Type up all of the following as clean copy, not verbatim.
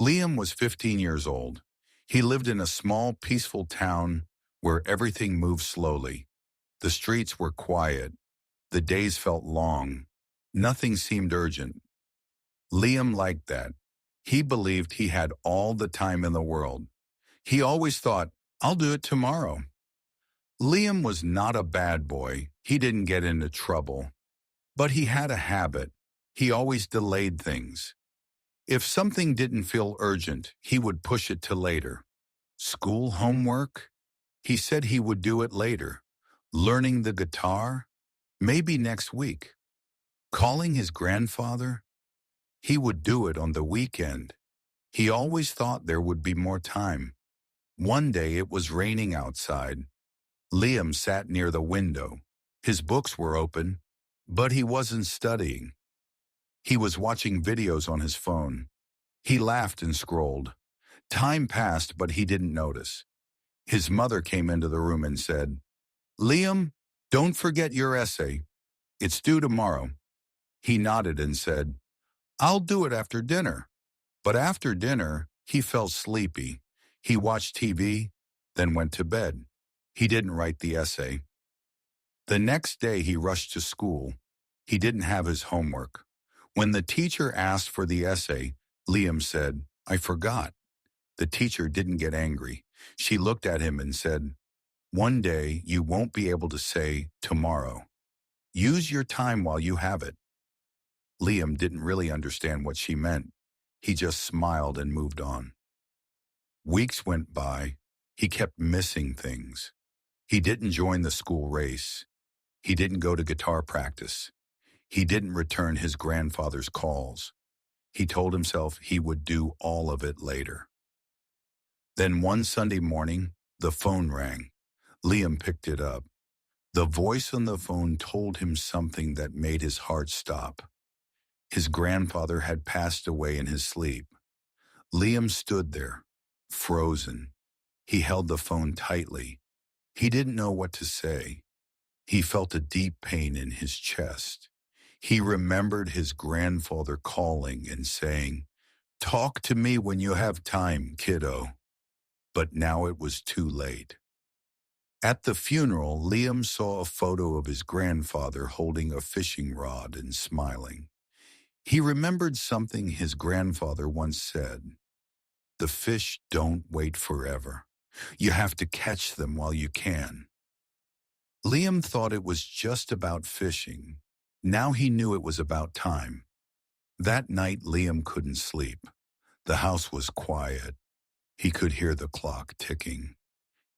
Liam was 15 years old. He lived in a small, peaceful town where everything moved slowly. The streets were quiet. The days felt long. Nothing seemed urgent. Liam liked that. He believed he had all the time in the world. He always thought, I'll do it tomorrow. Liam was not a bad boy. He didn't get into trouble. But he had a habit. He always delayed things. If something didn't feel urgent, he would push it to later. School homework? He said he would do it later. Learning the guitar? Maybe next week. Calling his grandfather? He would do it on the weekend. He always thought there would be more time. One day it was raining outside. Liam sat near the window. His books were open, but he wasn't studying. He was watching videos on his phone. He laughed and scrolled. Time passed, but he didn't notice. His mother came into the room and said, Liam, don't forget your essay. It's due tomorrow. He nodded and said, I'll do it after dinner. But after dinner, he felt sleepy. He watched TV, then went to bed. He didn't write the essay. The next day he rushed to school. He didn't have his homework. When the teacher asked for the essay, Liam said, I forgot. The teacher didn't get angry. She looked at him and said, one day you won't be able to say tomorrow. Use your time while you have it. Liam didn't really understand what she meant. He just smiled and moved on. Weeks went by. He kept missing things. He didn't join the school race. He didn't go to guitar practice. He didn't return his grandfather's calls. He told himself he would do all of it later. Then one Sunday morning, the phone rang. Liam picked it up. The voice on the phone told him something that made his heart stop. His grandfather had passed away in his sleep. Liam stood there, frozen. He held the phone tightly. He didn't know what to say. He felt a deep pain in his chest. He remembered his grandfather calling and saying, talk to me when you have time, kiddo. But now it was too late. At the funeral, Liam saw a photo of his grandfather holding a fishing rod and smiling. He remembered something his grandfather once said. The fish don't wait forever. You have to catch them while you can. Liam thought it was just about fishing. Now he knew it was about time. That night, Liam couldn't sleep. The house was quiet. He could hear the clock ticking.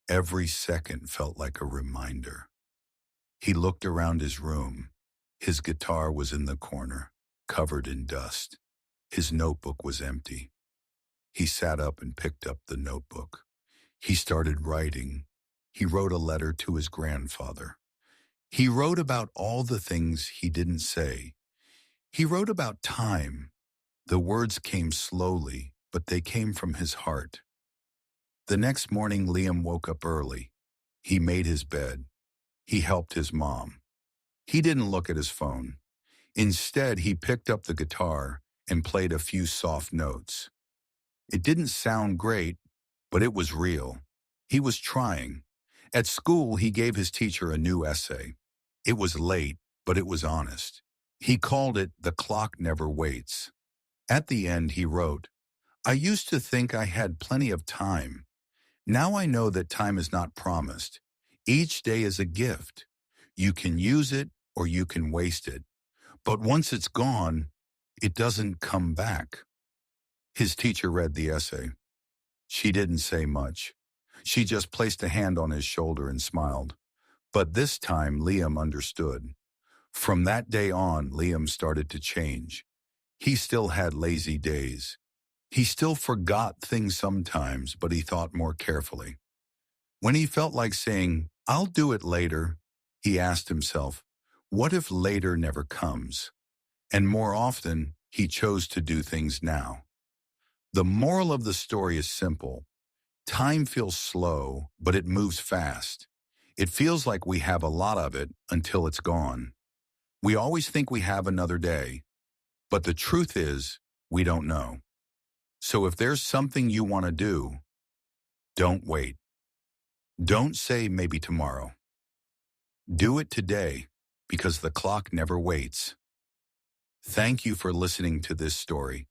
Every second felt like a reminder. He looked around his room. His guitar was in the corner, covered in dust. His notebook was empty. He sat up and picked up the notebook. He started writing. He wrote a letter to his grandfather. He wrote about all the things he didn't say. He wrote about time. The words came slowly, but they came from his heart. The next morning, Liam woke up early. He made his bed. He helped his mom. He didn't look at his phone. Instead, he picked up the guitar and played a few soft notes. It didn't sound great, but it was real. He was trying. At school, he gave his teacher a new essay. It was late, but it was honest. He called it The Clock Never Waits. At the end, he wrote, I used to think I had plenty of time. Now I know that time is not promised. Each day is a gift. You can use it or you can waste it. But once it's gone, it doesn't come back. His teacher read the essay. She didn't say much. She just placed a hand on his shoulder and smiled. But this time, Liam understood. From that day on, Liam started to change. He still had lazy days. He still forgot things sometimes, but he thought more carefully. When he felt like saying, I'll do it later, he asked himself, what if later never comes? And more often, he chose to do things now. The moral of the story is simple. Time feels slow, but it moves fast. It feels like we have a lot of it until it's gone. We always think we have another day, but the truth is, we don't know. So if there's something you want to do, don't wait. Don't say maybe tomorrow. Do it today, because the clock never waits. Thank you for listening to this story.